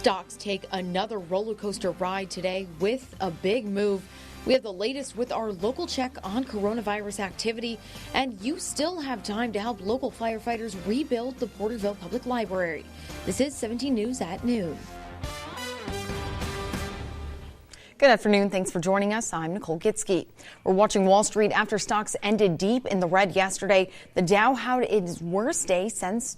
Stocks take another roller coaster ride today with a big move. We have the latest with our local check on coronavirus activity, and you still have time to help local firefighters rebuild the Porterville Public Library. This is 17 News at noon. Good afternoon. Thanks for joining us. I'm Nicole Gitsky. We're watching Wall Street after stocks ended deep in the red yesterday. The Dow had its worst day since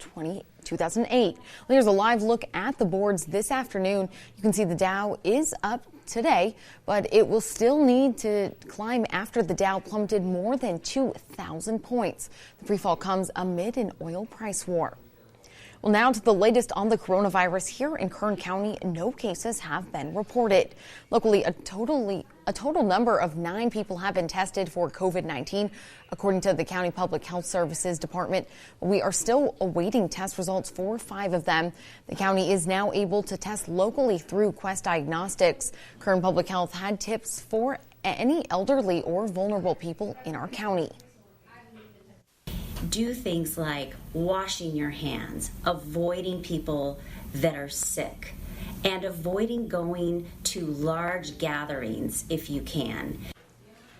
2008. Here's a live look at the boards this afternoon. You can see the Dow is up today, but it will still need to climb after the Dow plummeted more than 2,000 points. The free fall comes amid an oil price war. Well, now to the latest on the coronavirus. Here in Kern County, no cases have been reported. Locally, a total number of 9 people have been tested for COVID-19, according to the County Public Health Services Department. We are still awaiting test results for 5 of them. The county is now able to test locally through Quest Diagnostics. Kern Public Health had tips for any elderly or vulnerable people in our county. Do things like washing your hands, avoiding people that are sick, and avoiding going to large gatherings if you can.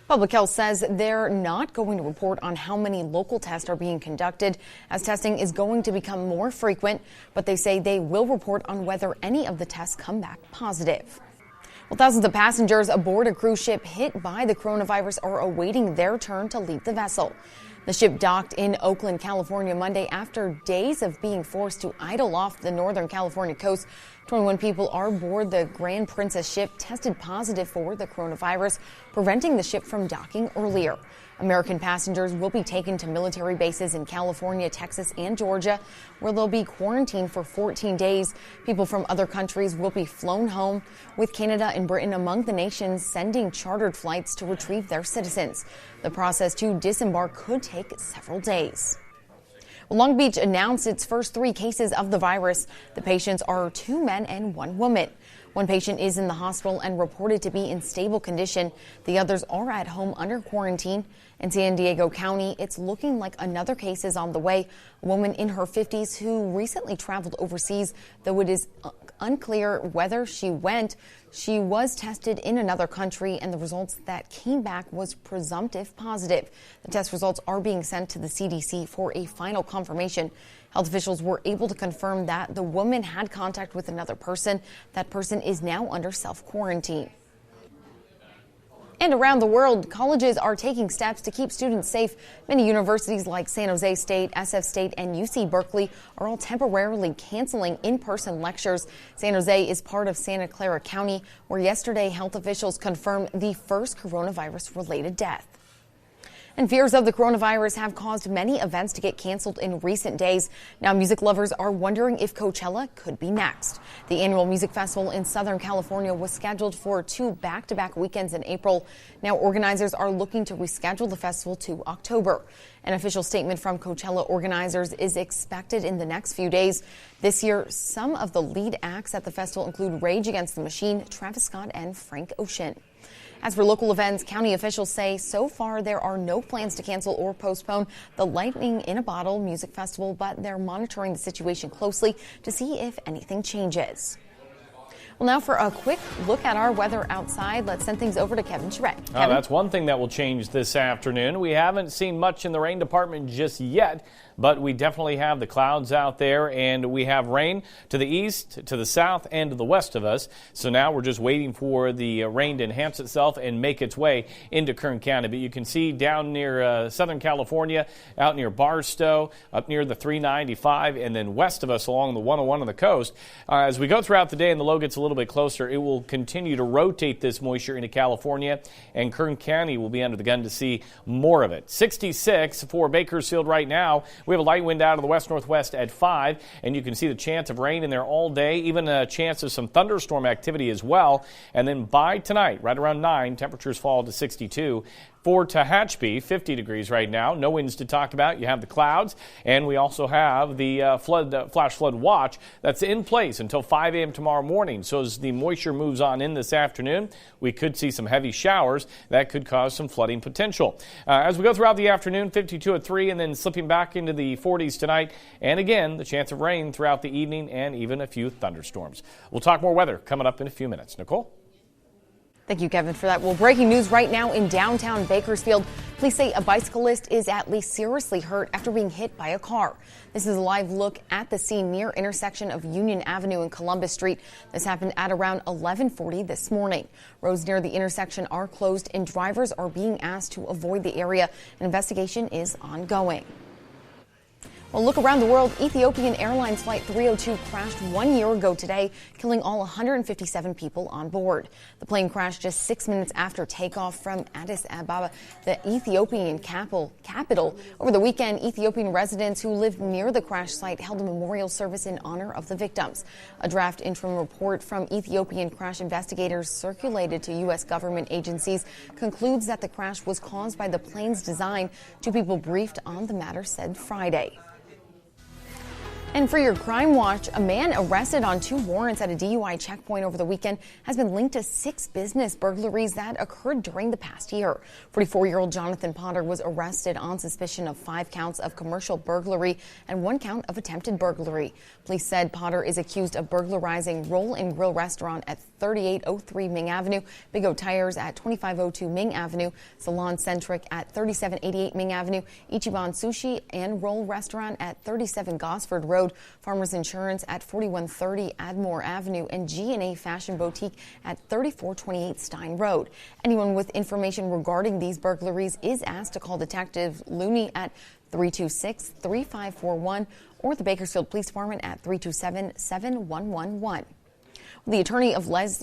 Public Health says they're not going to report on how many local tests are being conducted, as testing is going to become more frequent, but they say they will report on whether any of the tests come back positive. Well, thousands of passengers aboard a cruise ship hit by the coronavirus are awaiting their turn to leave the vessel. The ship docked in Oakland, California Monday after days of being forced to idle off the Northern California coast. 21 people are aboard the Grand Princess ship tested positive for the coronavirus, preventing the ship from docking earlier. American passengers will be taken to military bases in California, Texas, and Georgia, where they'll be quarantined for 14 days. People from other countries will be flown home, with Canada and Britain among the nations sending chartered flights to retrieve their citizens. The process to disembark could take several days. Long Beach announced its first 3 cases of the virus. The patients are 2 men and 1 woman. One patient is in the hospital and reported to be in stable condition. The others are at home under quarantine. In San Diego County, it's looking like another case is on the way. A woman in her 50s who recently traveled overseas, though it is unclear whether she went. She was tested in another country, and the results that came back was presumptive positive. The test results are being sent to the CDC for a final confirmation. Health officials were able to confirm that the woman had contact with another person. That person is now under self-quarantine. And around the world, colleges are taking steps to keep students safe. Many universities like San Jose State, SF State, and UC Berkeley are all temporarily canceling in-person lectures. San Jose is part of Santa Clara County, where yesterday health officials confirmed the first coronavirus-related death. And fears of the coronavirus have caused many events to get canceled in recent days. Now music lovers are wondering if Coachella could be next. The annual music festival in Southern California was scheduled for 2 back-to-back weekends in April. Now organizers are looking to reschedule the festival to October. An official statement from Coachella organizers is expected in the next few days. This year, some of the lead acts at the festival include Rage Against the Machine, Travis Scott, and Frank Ocean. As for local events, county officials say so far there are no plans to cancel or postpone the Lightning in a Bottle music festival, but they're monitoring the situation closely to see if anything changes. Well, now for a quick look at our weather outside, let's send things over to Kevin Charette. Kevin? That's one thing that will change this afternoon. We haven't seen much in the rain department just yet, but we definitely have the clouds out there, and we have rain to the east, to the south, and to the west of us. So now we're just waiting for the rain to enhance itself and make its way into Kern County. But you can see down near Southern California, out near Barstow, up near the 395, and then west of us along the 101 on the coast. As we go throughout the day and the low gets a little bit closer, it will continue to rotate this moisture into California, and Kern County will be under the gun to see more of it. 66 for Bakersfield right now. We have a light wind out of the west-northwest at 5, and you can see the chance of rain in there all day, even a chance of some thunderstorm activity as well. And then by tonight, right around 9, temperatures fall to 62. For Tehachapi, 50 degrees right now. No winds to talk about. You have the clouds, and we also have the flash flood watch that's in place until 5 a.m. tomorrow morning. So So as the moisture moves on in this afternoon, we could see some heavy showers that could cause some flooding potential. As we go throughout the afternoon, 52 at 3 and then slipping back into the 40s tonight. And again, the chance of rain throughout the evening and even a few thunderstorms. We'll talk more weather coming up in a few minutes. Nicole? Thank you, Kevin, for that. Well, breaking news right now in downtown Bakersfield. Police say a bicyclist is at least seriously hurt after being hit by a car. This is a live look at the scene near intersection of Union Avenue and Columbus Street. This happened at around 11:40 this morning. Roads near the intersection are closed and drivers are being asked to avoid the area. An investigation is ongoing. Well, look around the world. Ethiopian Airlines Flight 302 crashed 1 year ago today, killing all 157 people on board. The plane crashed just 6 minutes after takeoff from Addis Ababa, the Ethiopian capital. Over the weekend, Ethiopian residents who lived near the crash site held a memorial service in honor of the victims. A draft interim report from Ethiopian crash investigators circulated to U.S. government agencies concludes that the crash was caused by the plane's design. 2 people briefed on the matter said Friday. And for your crime watch, a man arrested on 2 warrants at a DUI checkpoint over the weekend has been linked to 6 business burglaries that occurred during the past year. 44-year-old Jonathan Potter was arrested on suspicion of 5 counts of commercial burglary and 1 count of attempted burglary. Police said Potter is accused of burglarizing Roll and Grill restaurant at 3803 Ming Avenue, Big O Tires at 2502 Ming Avenue, Salon Centric at 3788 Ming Avenue, Ichiban Sushi and Roll Restaurant at 37 Gosford Road, Farmers Insurance at 4130 Admore Avenue, and G&A Fashion Boutique at 3428 Stein Road. Anyone with information regarding these burglaries is asked to call Detective Looney at 326-3541 or the Bakersfield Police Department at 327-7111. The attorney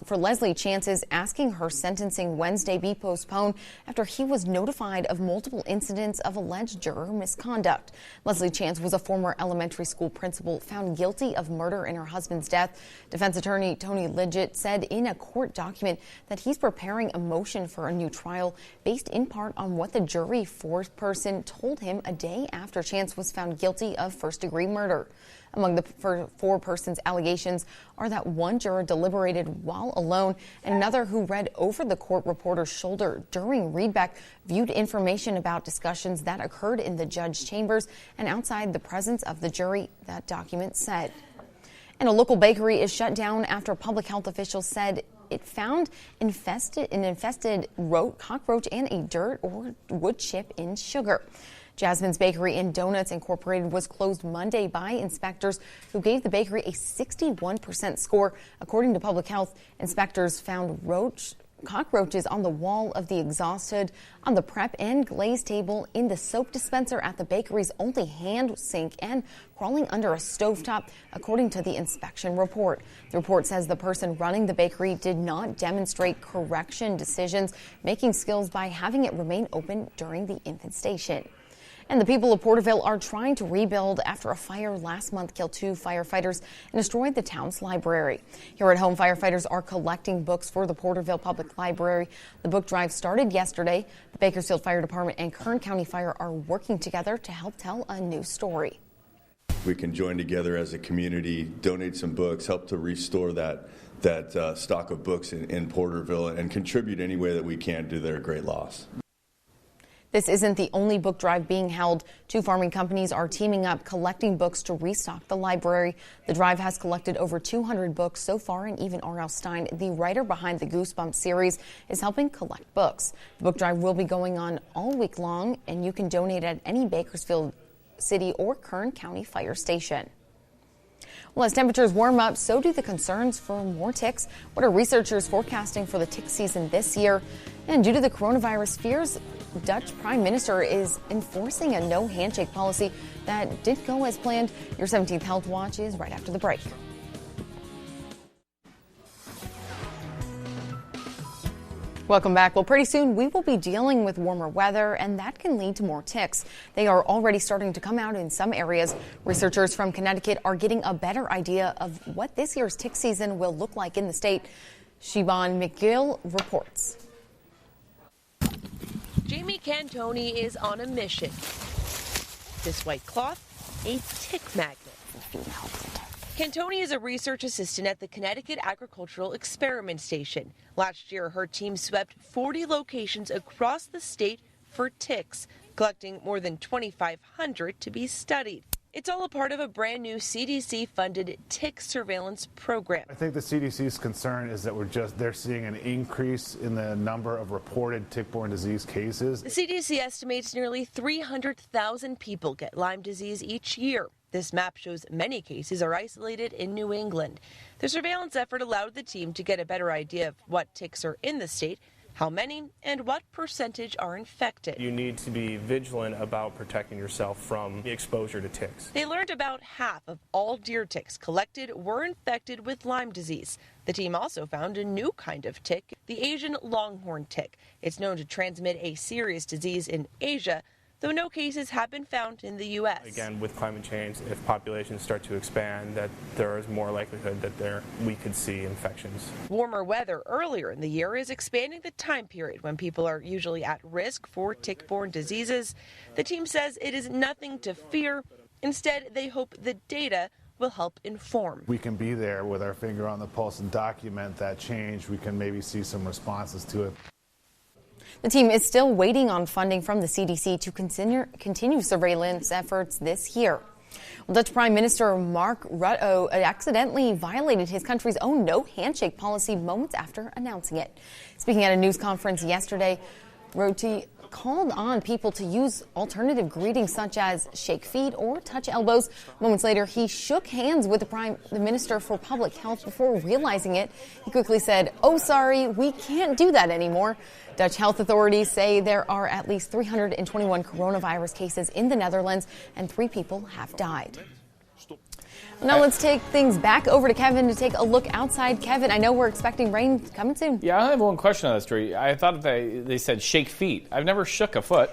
for Leslie Chance is asking her sentencing Wednesday be postponed after he was notified of multiple incidents of alleged juror misconduct. Leslie Chance was a former elementary school principal found guilty of murder in her husband's death. Defense attorney Tony Lidgett said in a court document that he's preparing a motion for a new trial based in part on what the jury foreperson told him a day after Chance was found guilty of first-degree murder. Among the foreperson's allegations are that 1 juror deliberated while alone and another who read over the court reporter's shoulder during readback viewed information about discussions that occurred in the judge's chambers and outside the presence of the jury, that document said. And a local bakery is shut down after public health officials said it found an infested cockroach and a dirt or wood chip in sugar. Jasmine's Bakery and Donuts Incorporated was closed Monday by inspectors who gave the bakery a 61% score. According to public health, inspectors found cockroaches on the wall of the exhaust hood, on the prep and glaze table, in the soap dispenser at the bakery's only hand sink, and crawling under a stovetop, according to the inspection report. The report says the person running the bakery did not demonstrate correction decisions making skills by having it remain open during the infestation. And the people of Porterville are trying to rebuild after a fire last month killed 2 firefighters and destroyed the town's library. Here at home, firefighters are collecting books for the Porterville Public Library. The book drive started yesterday. The Bakersfield Fire Department and Kern County Fire are working together to help tell a new story. We can join together as a community, donate some books, help to restore that stock of books in Porterville, and contribute any way that we can to their great loss. This isn't the only book drive being held. 2 farming companies are teaming up, collecting books to restock the library. The drive has collected over 200 books so far, and even R.L. Stein, the writer behind the Goosebumps series, is helping collect books. The book drive will be going on all week long, and you can donate at any Bakersfield City or Kern County fire station. Well, as temperatures warm up, so do the concerns for more ticks. What are researchers forecasting for the tick season this year? And due to the coronavirus fears, Dutch Prime Minister is enforcing a no handshake policy that didn't go as planned. Your 17th Health Watch is right after the break. Welcome back. Well, pretty soon we will be dealing with warmer weather, and that can lead to more ticks. They are already starting to come out in some areas. Researchers from Connecticut are getting a better idea of what this year's tick season will look like in the state. Siobhan McGill reports. Jamie Cantoni is on a mission. This white cloth, a tick magnet. Cantoni is a research assistant at the Connecticut Agricultural Experiment Station. Last year, her team swept 40 locations across the state for ticks, collecting more than 2,500 to be studied. It's all a part of a brand new CDC-funded tick surveillance program. I think the CDC's concern is that they're seeing an increase in the number of reported tick-borne disease cases. The CDC estimates nearly 300,000 people get Lyme disease each year. This map shows many cases are isolated in New England. The surveillance effort allowed the team to get a better idea of what ticks are in the state, how many, and what percentage are infected. You need to be vigilant about protecting yourself from the exposure to ticks. They learned about half of all deer ticks collected were infected with Lyme disease. The team also found a new kind of tick, the Asian longhorn tick. It's known to transmit a serious disease in Asia, though no cases have been found in the U.S. Again, with climate change, if populations start to expand, that there is more likelihood that we could see infections. Warmer weather earlier in the year is expanding the time period when people are usually at risk for tick-borne diseases. The team says it is nothing to fear. Instead, they hope the data will help inform. We can be there with our finger on the pulse and document that change. We can maybe see some responses to it. The team is still waiting on funding from the CDC to continue surveillance efforts this year. Well, Dutch Prime Minister Mark Rutte accidentally violated his country's own no handshake policy moments after announcing it. Speaking at a news conference yesterday, Rutte called on people to use alternative greetings such as shake feet or touch elbows. Moments later, he shook hands with the Minister for Public Health before realizing it. He quickly said, "Oh, sorry, we can't do that anymore." Dutch health authorities say there are at least 321 coronavirus cases in the Netherlands and 3 people have died. Now let's take things back over to Kevin to take a look outside. Kevin, I know we're expecting rain coming soon. Yeah, I have one question on that story. I thought they said shake feet. I've never shook a foot.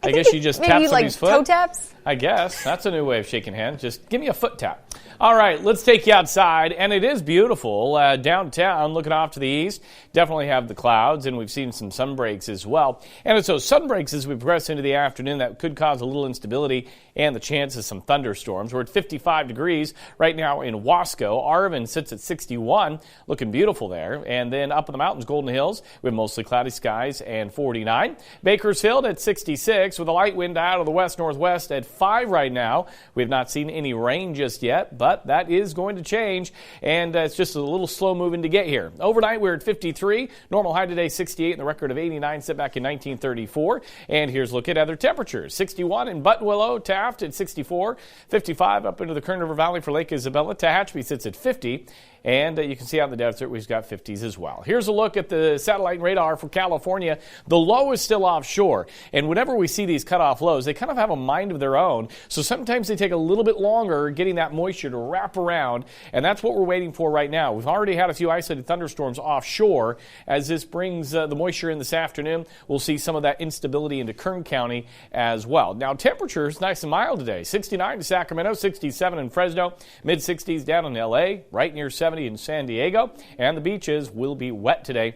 I guess you just tap somebody's foot. Toe taps? I guess. That's a new way of shaking hands. Just give me a foot tap. All right, let's take you outside, and it is beautiful. Downtown, looking off to the east, definitely have the clouds, and we've seen some sun breaks as well. And it's those sun breaks as we progress into the afternoon that could cause a little instability and the chance of some thunderstorms. We're at 55 degrees right now in Wasco. Arvin sits at 61, looking beautiful there. And then up in the mountains, Golden Hills, we have mostly cloudy skies and 49. Bakersfield at 66 with a light wind out of the west-northwest at 5 right now. We have not seen any rain just yet, but that is going to change, and it's just a little slow moving to get here. Overnight, we're at 53. Normal high today, 68, and the record of 89 set back in 1934. And here's a look at other temperatures. 61 in Buttonwillow, Taft at 64, 55 up into the Kern River Valley for Lake Isabella. Tehachapi sits at 50. And you can see out in the desert, we've got 50s as well. Here's a look at the satellite radar for California. The low is still offshore. And whenever we see these cutoff lows, they kind of have a mind of their own. So sometimes they take a little bit longer getting that moisture to wrap around. And that's what we're waiting for right now. We've already had a few isolated thunderstorms offshore. As this brings the moisture in this afternoon, we'll see some of that instability into Kern County as well. Now, temperatures nice and mild today. 69 in Sacramento, 67 in Fresno, mid-60s down in L.A., right near 70 in San Diego, and the beaches will be wet today.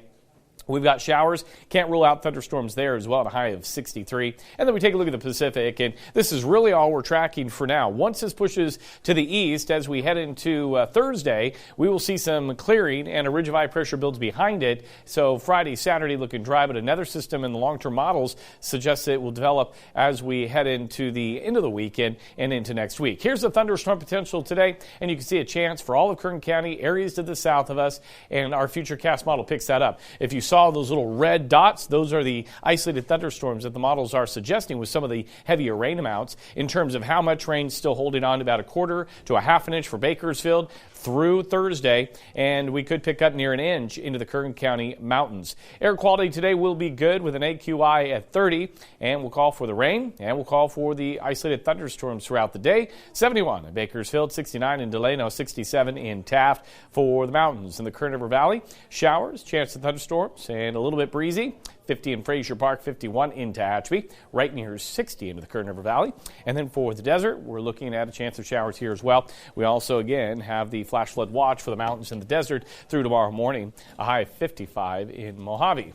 We've got showers. Can't rule out thunderstorms there as well at a high of 63. And then we take a look at the Pacific, and this is really all we're tracking for now. Once this pushes to the east as we head into Thursday, we will see some clearing and a ridge of high pressure builds behind it. So Friday, Saturday looking dry, but another system in the long-term models suggests it will develop as we head into the end of the weekend and into next week. Here's the thunderstorm potential today, and you can see a chance for all of Kern County, areas to the south of us, and our Futurecast model picks that up. If you saw those little red dots, those are the isolated thunderstorms that the models are suggesting with some of the heavier rain amounts. In terms of how much rain, still holding on to about a quarter to a half an inch for Bakersfield through Thursday, and we could pick up near an inch into the Kern County mountains. Air quality today will be good with an AQI at 30, and we'll call for the rain, and we'll call for the isolated thunderstorms throughout the day. 71 in Bakersfield, 69 in Delano, 67 in Taft for the mountains. In the Kern River Valley, showers, chance of thunderstorms, and a little bit breezy. 50 in Fraser Park, 51 in Tehachapi, right near 60 into the Kern River Valley. And then for the desert, we're looking at a chance of showers here as well. We also, again, have the flash flood watch for the mountains in the desert through tomorrow morning, a high of 55 in Mojave.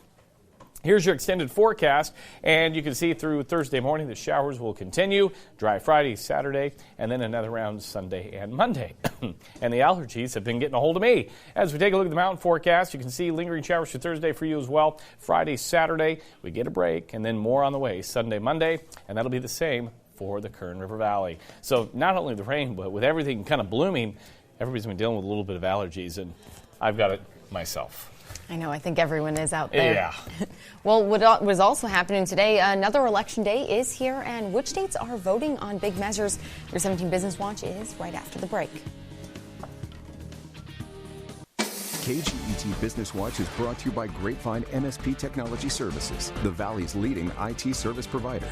Here's your extended forecast, and you can see through Thursday morning the showers will continue. Dry Friday, Saturday, and then another round Sunday and Monday. And the allergies have been getting a hold of me. As we take a look at the mountain forecast, you can see lingering showers for Thursday for you as well. Friday, Saturday, we get a break, and then more on the way Sunday, Monday, and that'll be the same for the Kern River Valley. So not only the rain, but with everything kind of blooming, everybody's been dealing with a little bit of allergies, and I've got it myself. I know. I think everyone is out there. Yeah. Well, what was also happening today, another election day is here, and which states are voting on big measures? Your 17 Business Watch is right after the break. KGET Business Watch is brought to you by Grapevine MSP Technology Services, the Valley's leading IT service provider.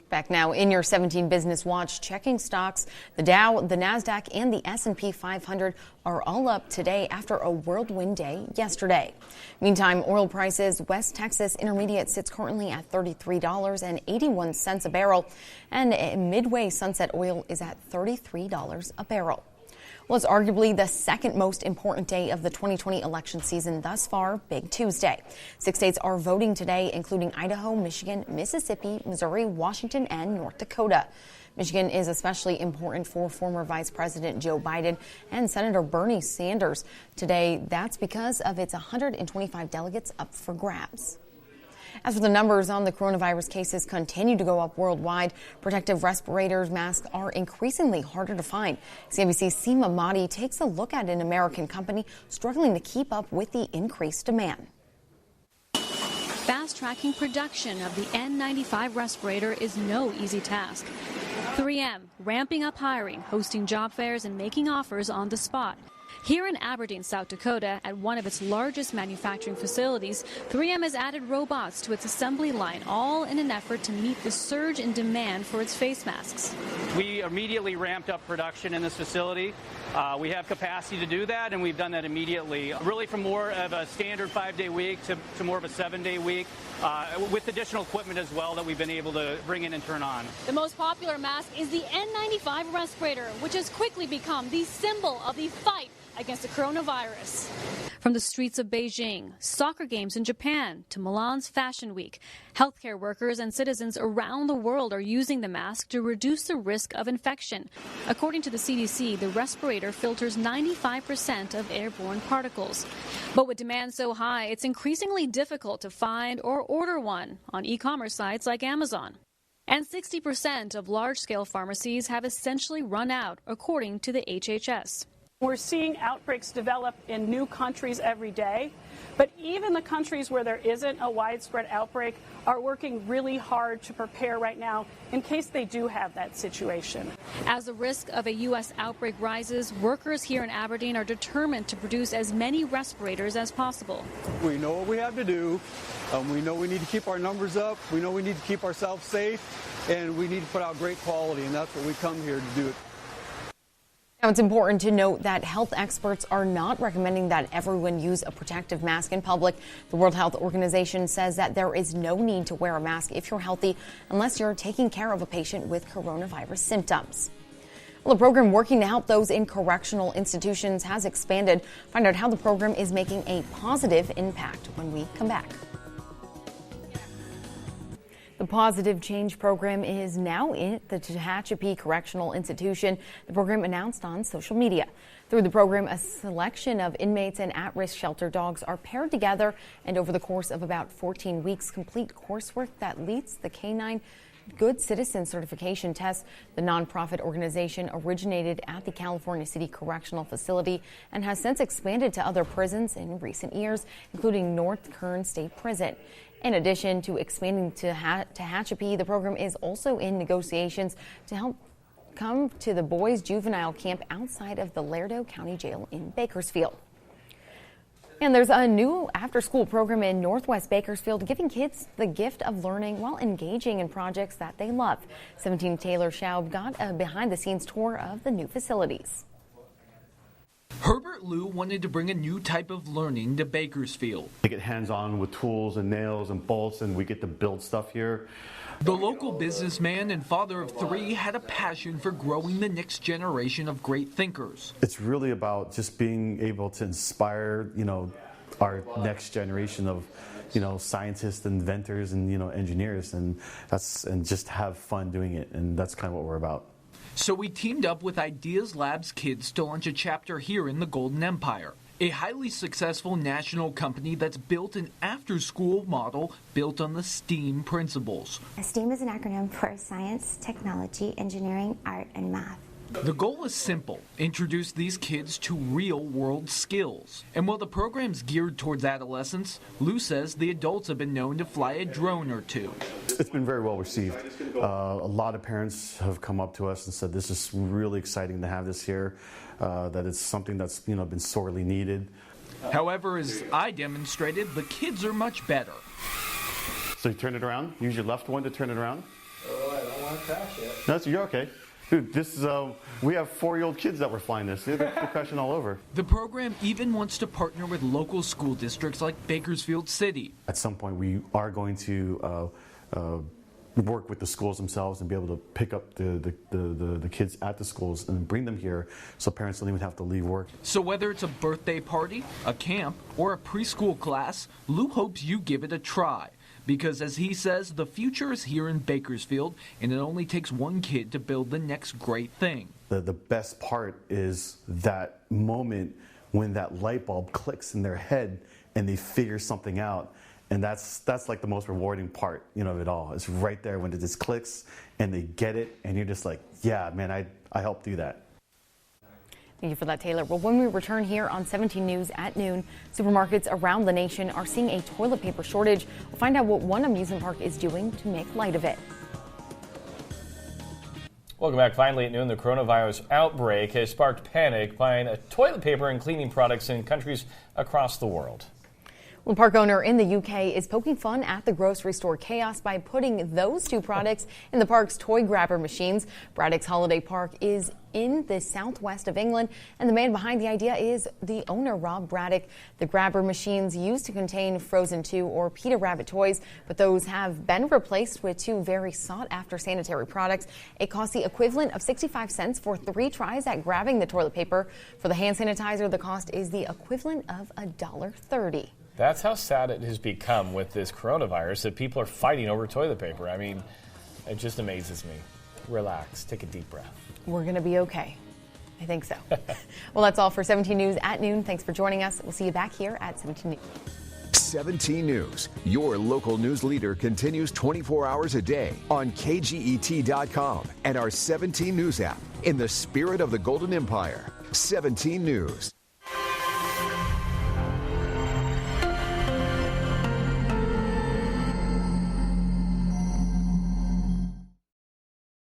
Back now in your 17 Business Watch, checking stocks. The Dow, the NASDAQ, and the S&P 500 are all up today after a whirlwind day yesterday. Meantime, oil prices, West Texas Intermediate sits currently at $33.81 a barrel, and Midway Sunset Oil is at $33 a barrel. Well, it's arguably the second most important day of the 2020 election season thus far, Big Tuesday. 6 states are voting today, including Idaho, Michigan, Mississippi, Missouri, Washington, and North Dakota. Michigan is especially important for former Vice President Joe Biden and Senator Bernie Sanders. Today, that's because of its 125 delegates up for grabs. As for the numbers on the coronavirus cases continue to go up worldwide, protective respirators, masks are increasingly harder to find. CNBC's Seema Mahdi takes a look at an American company struggling to keep up with the increased demand. Fast-tracking production of the N95 respirator is no easy task. 3M ramping up hiring, hosting job fairs, and making offers on the spot. Here in Aberdeen, South Dakota, at one of its largest manufacturing facilities, 3M has added robots to its assembly line, all in an effort to meet the surge in demand for its face masks. We immediately ramped up production in this facility. We have capacity to do that, and we've done that immediately. Really from more of a standard 5-day week to more of a 7-day week, with additional equipment as well that we've been able to bring in and turn on. The most popular mask is the N95 respirator, which has quickly become the symbol of the fight against the coronavirus. From the streets of Beijing, soccer games in Japan, to Milan's Fashion Week, healthcare workers and citizens around the world are using the mask to reduce the risk of infection. According to the CDC, the respirator filters 95% of airborne particles. But with demand so high, it's increasingly difficult to find or order one on e-commerce sites like Amazon. And 60% of large-scale pharmacies have essentially run out, according to the HHS. We're seeing outbreaks develop in new countries every day, but even the countries where there isn't a widespread outbreak are working really hard to prepare right now in case they do have that situation. As the risk of a U.S. outbreak rises, workers here in Aberdeen are determined to produce as many respirators as possible. We know what we have to do. We know we need to keep our numbers up. We know we need to keep ourselves safe, and we need to put out great quality, and that's what we come here to do. Now, it's important to note that health experts are not recommending that everyone use a protective mask in public. The World Health Organization says that there is no need to wear a mask if you're healthy unless you're taking care of a patient with coronavirus symptoms. Well, a program working to help those in correctional institutions has expanded. Find out how the program is making a positive impact when we come back. The Positive Change Program is now in the Tehachapi Correctional Institution. The program announced on social media. Through the program, a selection of inmates and at-risk shelter dogs are paired together and over the course of about 14 weeks complete coursework that leads the Canine Good Citizen Certification test. The nonprofit organization originated at the California City Correctional Facility and has since expanded to other prisons in recent years, including North Kern State Prison. In addition to expanding to Tehachapi, the program is also in negotiations to help come to the boys' juvenile camp outside of the Lerdo County Jail in Bakersfield. And there's a new after-school program in Northwest Bakersfield giving kids the gift of learning while engaging in projects that they love. 17 Taylor Schaub got a behind-the-scenes tour of the new facilities. Herbert Liu wanted to bring a new type of learning to Bakersfield. They get hands-on with tools and nails and bolts, and we get to build stuff here. The local businessman and father of 3 had a passion for growing the next generation of great thinkers. It's really about just being able to inspire, our next generation of, scientists, inventors, and engineers, and just have fun doing it, and that's kind of what we're about. So we teamed up with Ideas Labs Kids to launch a chapter here in the Golden Empire, a highly successful national company that's built an after-school model built on the STEAM principles. STEAM is an acronym for science, technology, engineering, art, and math. The goal is simple: introduce these kids to real-world skills. And while the program's geared towards adolescents, Lou says the adults have been known to fly a drone or two. It's been very well received. A lot of parents have come up to us and said this is really exciting to have this here, that it's something that's been sorely needed. However, as I demonstrated, the kids are much better. So you turn it around, use your left one to turn it around. Oh, I don't want to crash it. No, you're okay. Dude, this is, we have 4-year-old kids that were flying this. They're crashing all over. The program even wants to partner with local school districts like Bakersfield City. At some point, we are going to work with the schools themselves and be able to pick up the kids at the schools and bring them here so parents don't even have to leave work. So whether it's a birthday party, a camp, or a preschool class, Lou hopes you give it a try. Because, as he says, the future is here in Bakersfield, and it only takes one kid to build the next great thing. The best part is that moment when that light bulb clicks in their head and they figure something out. And that's like the most rewarding part, of it all. It's right there when it just clicks and they get it, and you're just like, yeah, man, I helped do that. Thank you for that, Taylor. Well, when we return here on 17 News at noon, supermarkets around the nation are seeing a toilet paper shortage. We'll find out what one amusement park is doing to make light of it. Welcome back. Finally at noon, the coronavirus outbreak has sparked panic buying toilet paper and cleaning products in countries across the world. One park owner in the UK is poking fun at the grocery store chaos by putting those two products in the park's toy grabber machines. Braddock's Holiday Park is in the southwest of England, and the man behind the idea is the owner, Rob Braddock. The grabber machines used to contain Frozen 2 or Peter Rabbit toys, but those have been replaced with two very sought-after sanitary products. It costs the equivalent of 65 cents for 3 tries at grabbing the toilet paper. For the hand sanitizer, the cost is the equivalent of $1.30. That's how sad it has become with this coronavirus, that people are fighting over toilet paper. I mean, it just amazes me. Relax, take a deep breath. We're going to be okay. I think so. Well, that's all for 17 News at noon. Thanks for joining us. We'll see you back here at 17 News. 17 News, your local news leader, continues 24 hours a day on KGET.com and our 17 News app. In the spirit of the Golden Empire, 17 News.